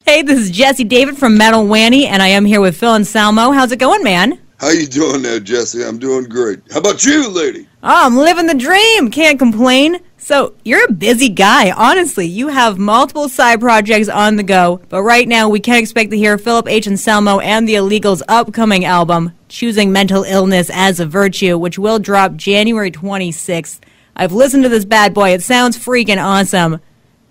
Hey, this is Jessie David from Metal Wani, and I am here with Phil Anselmo. How's it going, man? How you doing there, Jessie? I'm doing great. How about you, lady? Oh, I'm living the dream. Can't complain. So, you're a busy guy. Honestly, you have multiple side projects on the go, but right now we can expect to hear Philip H. Anselmo and the Illegals' upcoming album, Choosing Mental Illness as a Virtue, which will drop January 26th. I've listened to this bad boy. It sounds freaking awesome.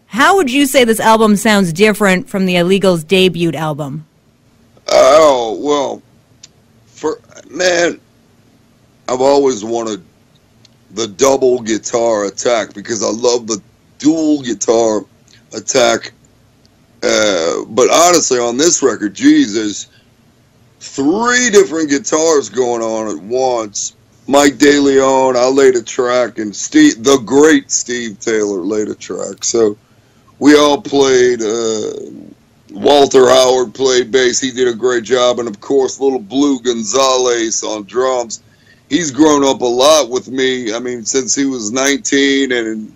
How would you say this album sounds different from the Illegals' debut album? Oh, well, I've always wanted the double guitar attack because I love the dual guitar attack. But honestly, on this record, there's 3 different guitars going on at once. Mike DeLeon, I laid a track, and the great Steve Taylor laid a track. So we all played. Walter Howard played bass. He did a great job. And, of course, little Blue Gonzalez on drums. He's grown up a lot with me. I mean, since he was 19 and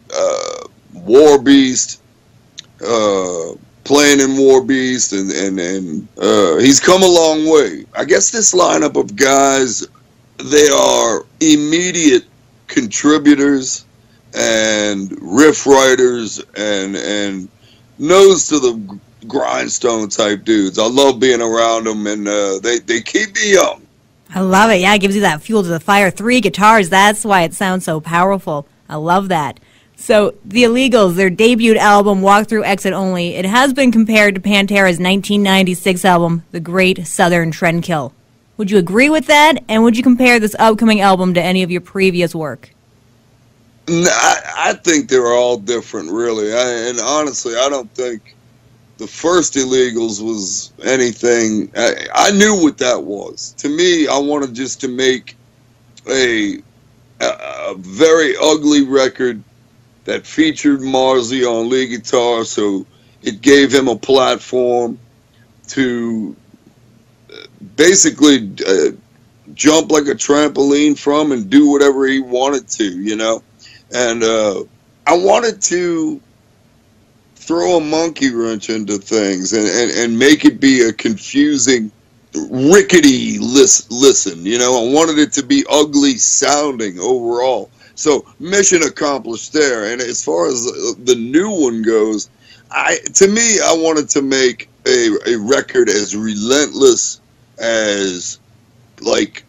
War Beast, playing in War Beast, and he's come a long way. I guess this lineup of guys, they are immediate contributors and riff writers and nose to the grindstone type dudes. I love being around them, and they keep me young. I love it. Yeah, it gives you that fuel to the fire. 3 guitars, that's why it sounds so powerful. I love that. So, the Illegals, their debut album, Walk Through Exit Only, it has been compared to Pantera's 1996 album, The Great Southern Trendkill. Would you agree with that? And would you compare this upcoming album to any of your previous work? I think they're all different, really. And honestly, I don't think the first Illegals was anything. I knew what that was. To me, I wanted just to make a very ugly record that featured Marzi on lead guitar, so it gave him a platform to basically jump like a trampoline from and do whatever he wanted to, you know? And I wanted to throw a monkey wrench into things and make it be a confusing, rickety listen, you know? I wanted it to be ugly sounding overall. So mission accomplished there. And as far as the new one goes, to me, I wanted to make a record as relentless as, like,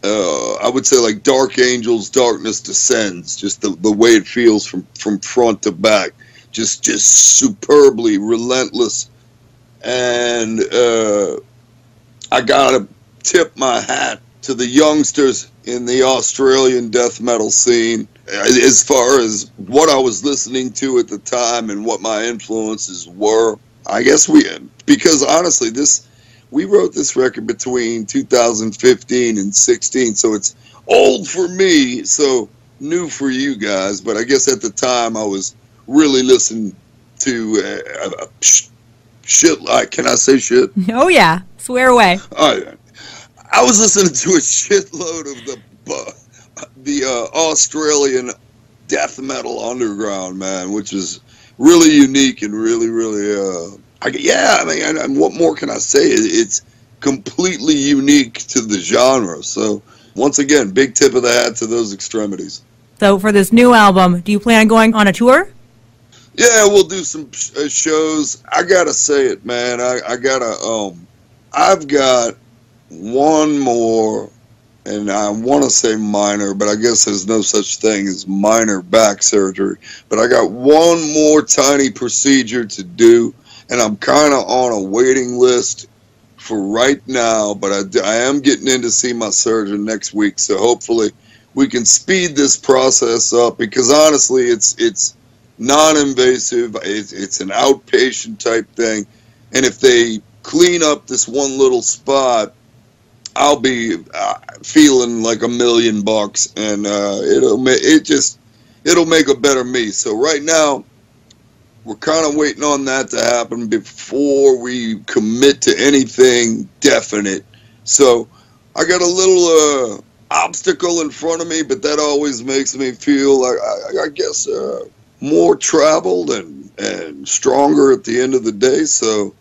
I would say, like Dark Angels, Darkness Descends, just the way it feels from front to back. Just superbly relentless. And I gotta tip my hat to the youngsters in the Australian death metal scene as far as what I was listening to at the time and what my influences were. I guess because honestly, we wrote this record between 2015 and 16, so it's old for me, so new for you guys. But I guess at the time I was really listening to shit. Like, can I say shit? Oh yeah, swear away. I was listening to a shitload of the Australian death metal underground, man, which is really unique and really, really. What more can I say? It's completely unique to the genre. So once again, big tip of the hat to those extremities. So for this new album, do you plan on going on a tour? Yeah, we'll do some shows. I gotta say it, man. I've got one more, and I want to say minor, but I guess there's no such thing as minor back surgery. But I got one more tiny procedure to do, and I'm kind of on a waiting list for right now. But I am getting in to see my surgeon next week, so hopefully we can speed this process up, because honestly, it's non-invasive. It's an outpatient type thing, and if they clean up this one little spot, I'll be feeling like $1 million, and it'll make a better me. So right now, we're kind of waiting on that to happen before we commit to anything definite. So I got a little obstacle in front of me, but that always makes me feel like I guess more traveled and stronger at the end of the day. So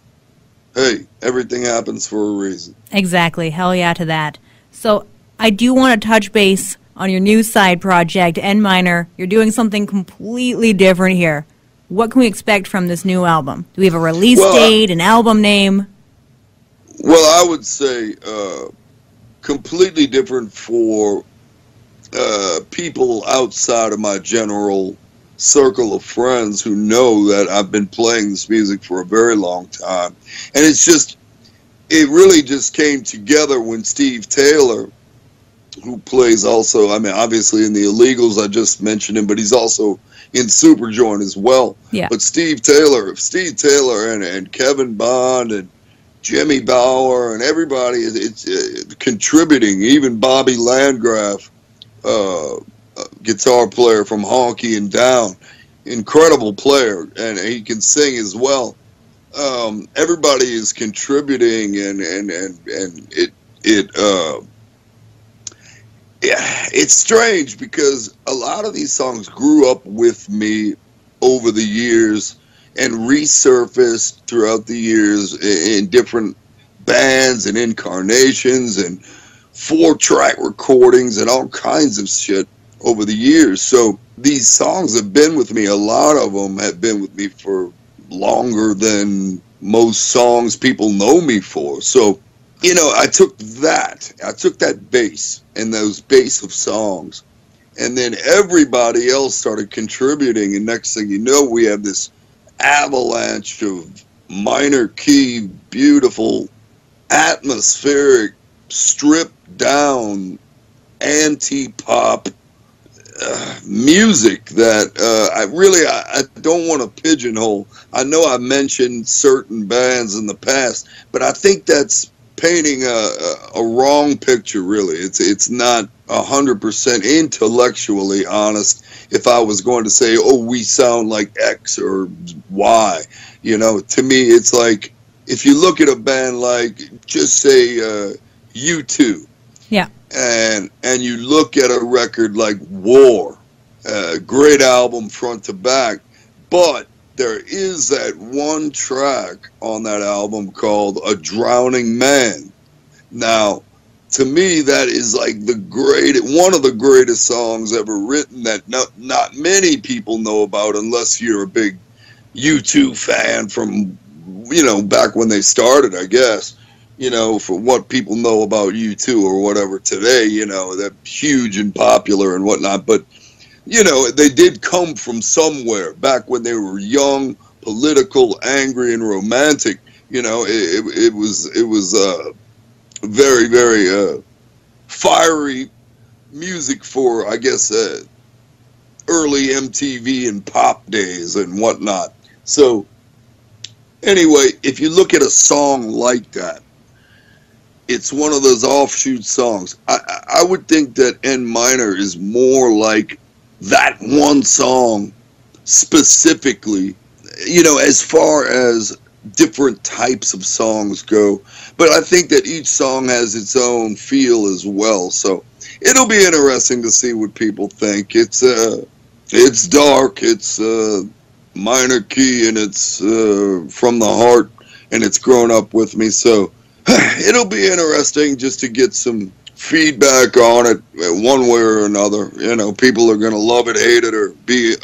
hey, everything happens for a reason. Exactly. Hell yeah to that. So I do want to touch base on your new side project, N Minor. You're doing something completely different here. What can we expect from this new album? Do we have a release date, an album name? Well, I would say completely different for people outside of my general circle of friends who know that I've been playing this music for a very long time. And it really just came together when Steve Taylor, who plays also, I mean, obviously in the Illegals, I just mentioned him, but he's also in Superjoint as well. Yeah. But Steve Taylor and Kevin Bond and Jimmy Bauer and everybody it's contributing, even Bobby Landgraf, guitar player from Honky and Down, incredible player, and he can sing as well. Everybody is contributing, and it's strange because a lot of these songs grew up with me over the years and resurfaced throughout the years in different bands and incarnations and 4-track recordings and all kinds of shit over the years. So these songs have been with me. A lot of them have been with me for longer than most songs people know me for. So, you know, I took that bass and those bass of songs, and then everybody else started contributing, and next thing you know, we have this avalanche of minor key, beautiful, atmospheric, stripped down, anti-pop music that I don't want to pigeonhole. I know I mentioned certain bands in the past, but I think that's painting a wrong picture, really. It's not 100% intellectually honest if I was going to say, oh, we sound like X or Y. You know, to me, it's like, if you look at a band like, just say, U2. Yeah. And you look at a record like War, great album front to back, but there is that one track on that album called A Drowning Man. Now, to me, that is like one of the greatest songs ever written that not many people know about unless you're a big U2 fan from, you know, back when they started, I guess. You know, for what people know about U2 or whatever today, you know, they're huge and popular and whatnot. But, you know, they did come from somewhere back when they were young, political, angry, and romantic. You know, it was very, very fiery music for, I guess, early MTV and pop days and whatnot. So, anyway, if you look at a song like that, it's one of those offshoot songs. I would think that N Minor is more like that one song specifically, you know, as far as different types of songs go. But I think that each song has its own feel as well. So it'll be interesting to see what people think. It's dark, it's minor key, and it's from the heart, and it's grown up with me. So it'll be interesting just to get some feedback on it one way or another. You know, people are going to love it, hate it, or be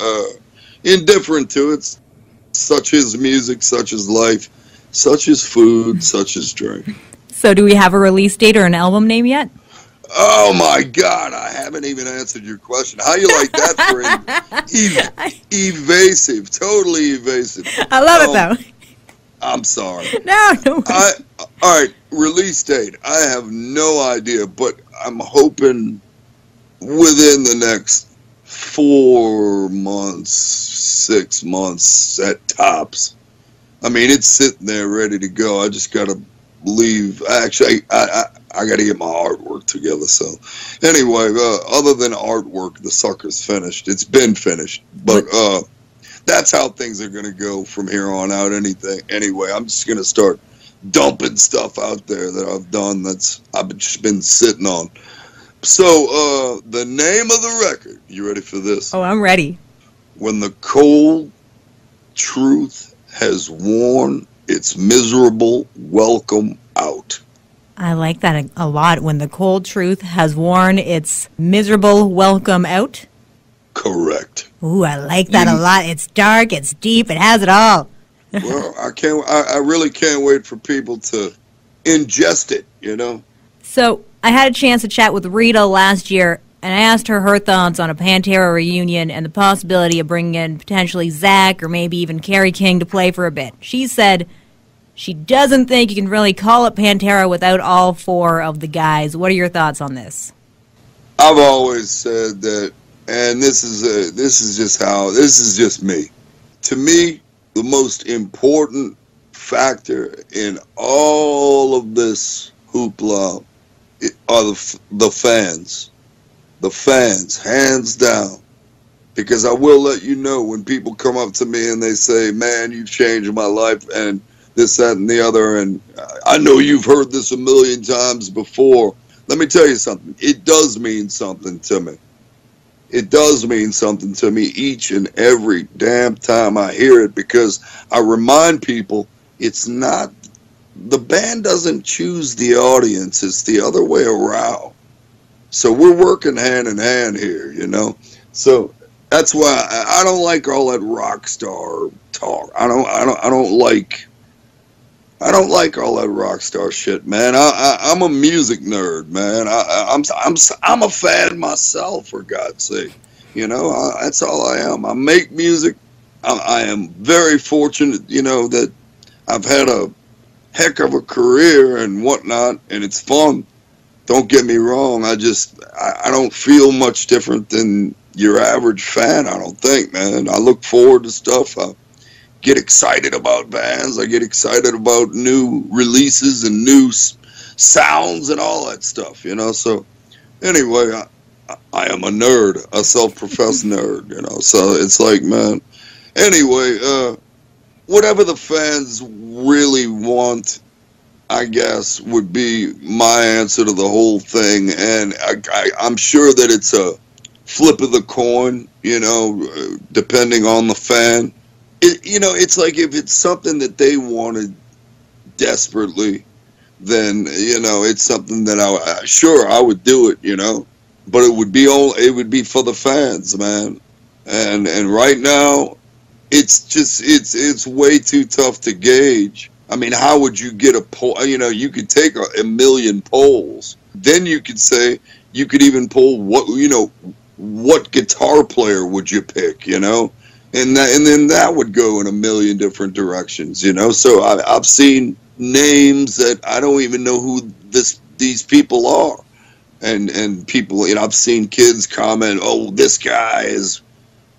indifferent to it. Such is music, such is life, such is food, such is drink. So do we have a release date or an album name yet? Oh, my God, I haven't even answered your question. How you like that for evasive, totally evasive. I love it, though. I'm sorry. No. All right, release date. I have no idea, but I'm hoping within the next 4 months, 6 months at tops. I mean, it's sitting there ready to go. I just got to leave. Actually, I got to get my artwork together. So anyway, other than artwork, the sucker's finished. It's been finished. But that's how things are going to go from here on out. Anyway, I'm just going to start dumping stuff out there that I've done I've just been sitting on. So the name of the record, you ready for this? Oh, I'm ready. When the cold truth has worn It's miserable. Welcome out. I like that a lot. When the cold truth has worn its miserable welcome out. Correct. Ooh, I like that a lot. It's dark, it's deep, it has it all. Well, I really can't wait for people to ingest it, you know? So, I had a chance to chat with Rita last year, and I asked her thoughts on a Pantera reunion and the possibility of bringing in potentially Zakk or maybe even Kerry King to play for a bit. She said she doesn't think you can really call it Pantera without all four of the guys. What are your thoughts on this? I've always said that, and this is just me. To me, the most important factor in all of this hoopla are the fans. The fans, hands down. Because I will let you know when people come up to me and they say, man, you've changed my life, and this, that, and the other, and I know you've heard this a million times before. Let me tell you something. It does mean something to me. It does mean something to me each and every damn time I hear it, because I remind people it's not, the band doesn't choose the audience, it's the other way around. So we're working hand in hand here, you know? So that's why I don't like all that rock star talk. I don't like all that rock star shit, man. I'm a music nerd, man. I'm a fan myself, for God's sake. You know, that's all I am. I make music. I am very fortunate, you know, that I've had a heck of a career and whatnot, and it's fun. Don't get me wrong. I don't feel much different than your average fan, I don't think, man. I look forward to stuff. I get excited about bands. I get excited about new releases and new sounds and all that stuff, you know. So anyway, I am a nerd, a self-professed nerd, you know. So it's like, man, anyway, whatever the fans really want, I guess, would be my answer to the whole thing. And I'm sure that it's a flip of the coin, you know, depending on the fan. You know, it's like if it's something that they wanted desperately, then, you know, it's something that I would do it, you know, but it would be for the fans, man. And right now, it's way too tough to gauge. I mean, how would you get a poll? You know, you could take a million polls. Then you could say, you could even poll what guitar player would you pick, you know? And then that would go in a million different directions, you know? So I've seen names that I don't even know who these people are. And people, you know, I've seen kids comment, oh, this guy is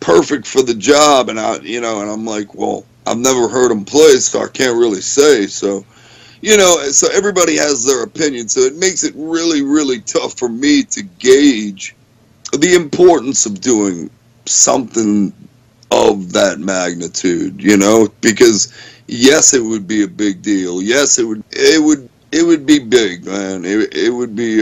perfect for the job. And I'm like, well, I've never heard him play, so I can't really say. So, you know, so everybody has their opinion. So it makes it really, really tough for me to gauge the importance of doing something of that magnitude, you know, because yes, it would be a big deal. Yes, it would be big, man. It would be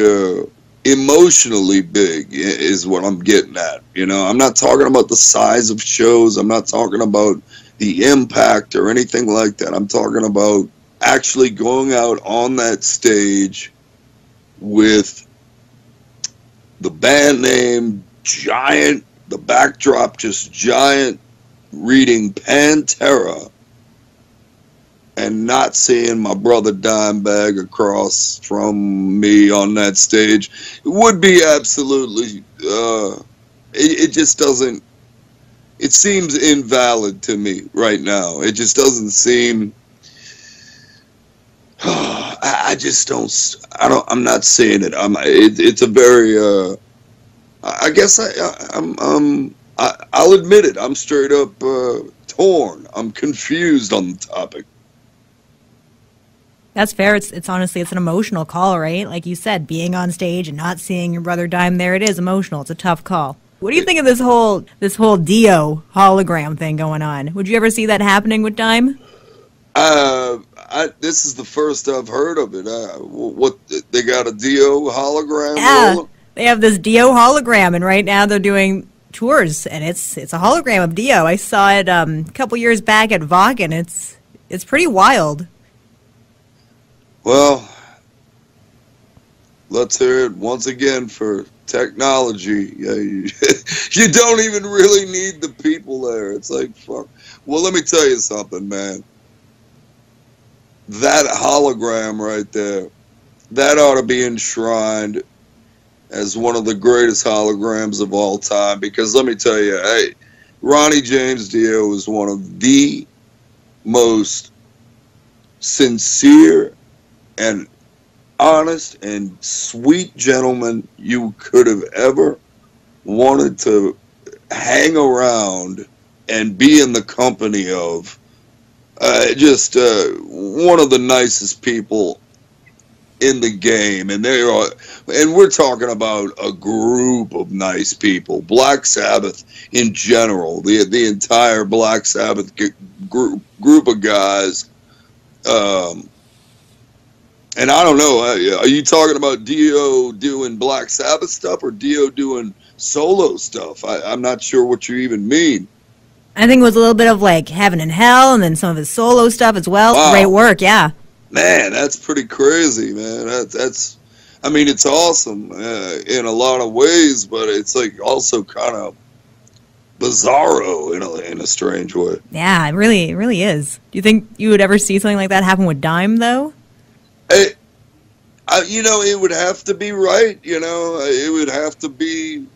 emotionally big is what I'm getting at. You know, I'm not talking about the size of shows. I'm not talking about the impact or anything like that. I'm talking about actually going out on that stage with the band name giant, the backdrop just giant, reading Pantera, and not seeing my brother Dimebag across from me on that stage. It would be absolutely, it just doesn't, it seems invalid to me right now. It just doesn't seem, I'm not seeing it. It's a very, I guess I'll admit it. I'm straight up torn. I'm confused on the topic. That's fair. It's honestly, it's an emotional call, right? Like you said, being on stage and not seeing your brother Dime there, it is emotional. It's a tough call. What do you think of this whole Dio hologram thing going on? Would you ever see that happening with Dime? This is the first I've heard of it. What, they got a Dio hologram? Yeah, rolling? they have this Dio hologram, and right now they're doing tours, and it's a hologram of Dio. I saw it a couple years back at Vaughan. It's It's pretty wild. Well, let's hear it once again for technology. Yeah, you don't even really need the people there. It's like, fuck. Well, let me tell you something, man. That hologram right there, that ought to be enshrined as one of the greatest holograms of all time. Because let me tell you, hey, Ronnie James Dio is one of the most sincere and honest and sweet gentleman you could have ever wanted to hang around and be in the company of. Just one of the nicest people in the game, and we're talking about a group of nice people. Black Sabbath in general, the entire Black Sabbath group of guys. And I don't know, are you talking about Dio doing Black Sabbath stuff or Dio doing solo stuff? I'm not sure what you even mean. I think it was a little bit of like Heaven and Hell and then some of his solo stuff as well. Wow. Great work, yeah. Man, that's pretty crazy, man. That's I mean, it's awesome in a lot of ways, but it's like also kind of bizarro in a strange way. Yeah, it really is. Do you think you would ever see something like that happen with Dime, though? It would have to be right. It would have to be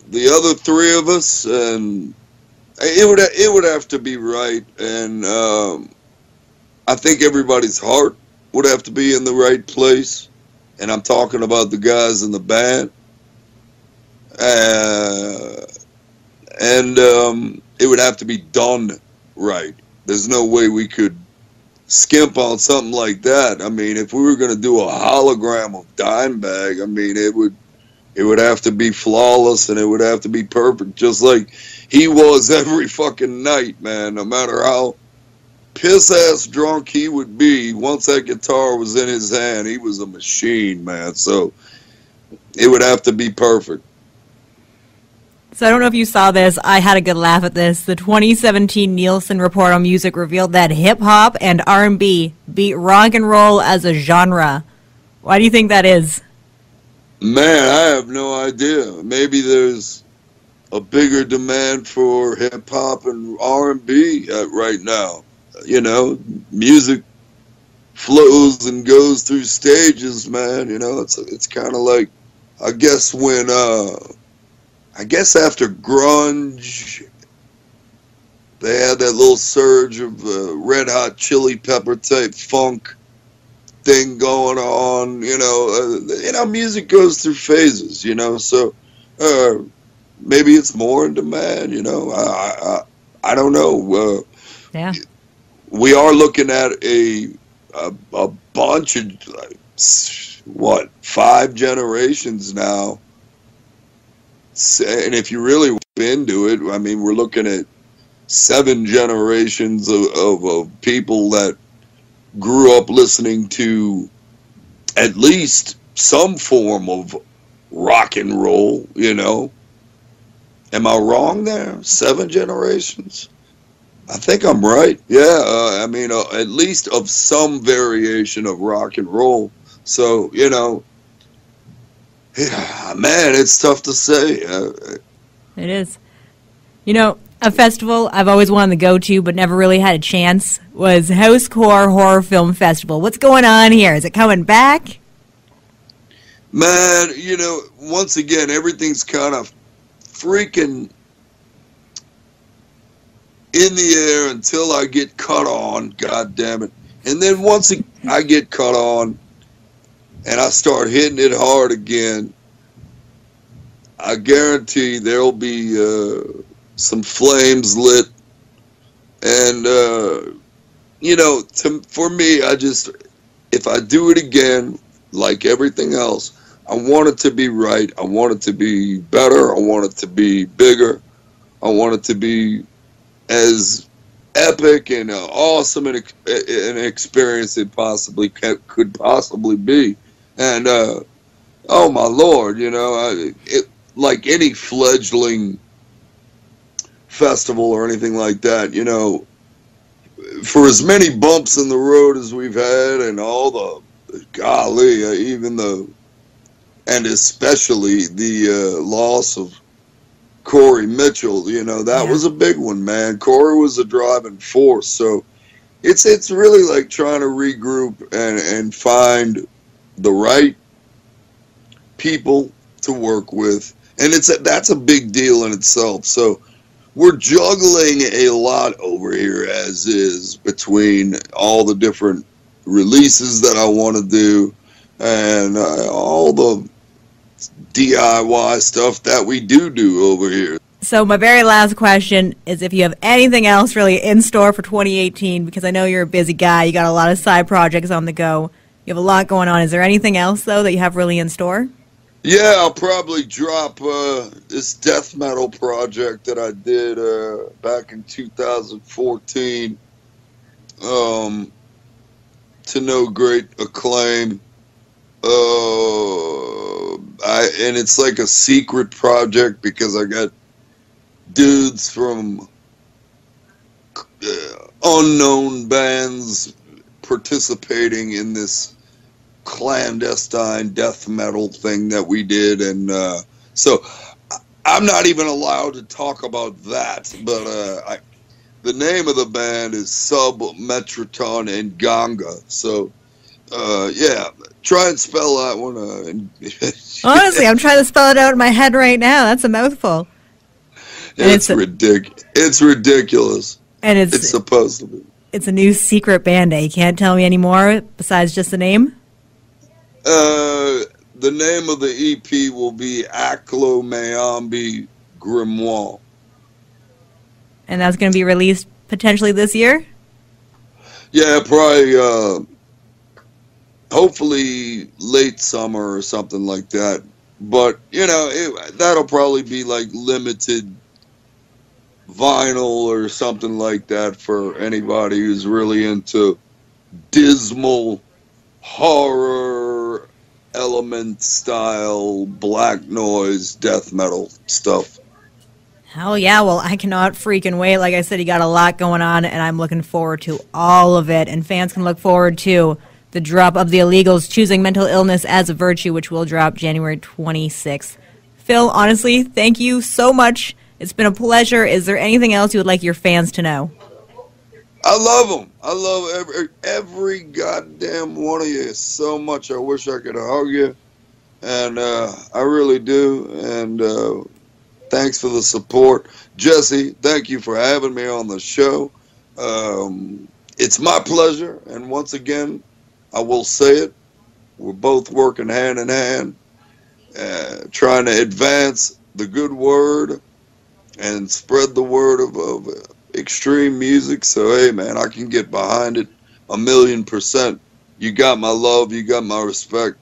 the other three of us, and it would have to be right. And I think everybody's heart would have to be in the right place. And I'm talking about the guys in the band. And it would have to be done right. There's no way we could skimp on something like that. I mean, if we were going to do a hologram of Dimebag, I mean, it would have to be flawless, and it would have to be perfect, just like he was every fucking night, man. No matter how piss-ass drunk he would be, once that guitar was in his hand, he was a machine, man. So it would have to be perfect. So I don't know if you saw this. I had a good laugh at this. The 2017 Nielsen Report on Music revealed that hip-hop and R&B beat rock and roll as a genre. Why do you think that is? Man, I have no idea. Maybe there's a bigger demand for hip-hop and R&B right now. Music flows and goes through stages, man. It's kind of like, I guess after grunge, they had that little surge of Red Hot Chili Pepper type funk thing going on. Music goes through phases. So maybe it's more in demand. I don't know. Yeah, we are looking at a bunch of 5 generations now. And if you really look into it, I mean, we're looking at 7 generations of people that grew up listening to at least some form of rock and roll, Am I wrong there? 7 generations? I think I'm right. Yeah, at least of some variation of rock and roll. So, man, it's tough to say. It is. A festival I've always wanted to go to but never really had a chance was Housecore Horror Film Festival. What's going on here? Is it coming back? Man, once again, everything's kind of freaking in the air until I get cut on, God damn it. And then once I get cut on and I start hitting it hard again, I guarantee there'll be some flames lit. And, for me, if I do it again, like everything else, I want it to be right. I want it to be better. I want it to be bigger. I want it to be as epic and awesome an experience it possibly could possibly be. And, oh my Lord, like any fledgling festival or anything like that, for as many bumps in the road as we've had, and all the golly, and especially the loss of Corey Mitchell, you know, that was a big one, man. Corey was a driving force. So it's really like trying to regroup and find the right people to work with. And that's a big deal in itself. So we're juggling a lot over here as is, between all the different releases that I want to do and all the DIY stuff that we do over here. So my very last question is if you have anything else really in store for 2018, because I know you're a busy guy. You got a lot of side projects on the go. You have a lot going on. Is there anything else, though, that you have really in store? Yeah, I'll probably drop this death metal project that I did back in 2014 to no great acclaim. And it's like a secret project because I got dudes from unknown bands participating in this clandestine death metal thing that we did, and so I'm not even allowed to talk about that, but the name of the band is Submetroton and Ganga. So yeah, try and spell that one. Honestly, I'm trying to spell it out in my head right now. That's a mouthful. It's ridiculous. It's ridiculous. And it's supposed to be. It's a new secret band. You can't tell me any more besides just the name? The name of the EP will be Aklo Mayambi Grimoire. And that's going to be released potentially this year? Yeah, probably, hopefully late summer or something like that. But, you know, that'll probably be like limited vinyl or something like that for anybody who's really into dismal horror element style black noise death metal stuff. Hell yeah. Well, I cannot freaking wait. Like I said, you got a lot going on, and I'm looking forward to all of it. And fans can look forward to the drop of The Illegals, Choosing Mental Illness as a Virtue, which will drop January 26th. Phil, honestly, thank you so much. It's been a pleasure. Is there anything else you would like your fans to know? I love them. I love every goddamn one of you so much. I wish I could hug you. And I really do. And thanks for the support. Jessie, thank you for having me on the show. It's my pleasure. And once again, I will say it. We're both working hand in hand, trying to advance the good word and spread the word of extreme music. So, hey, man, I can get behind it 1,000,000%. You got my love. You got my respect.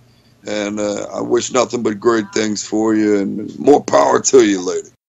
And I wish nothing but great things for you, and more power to you, lady.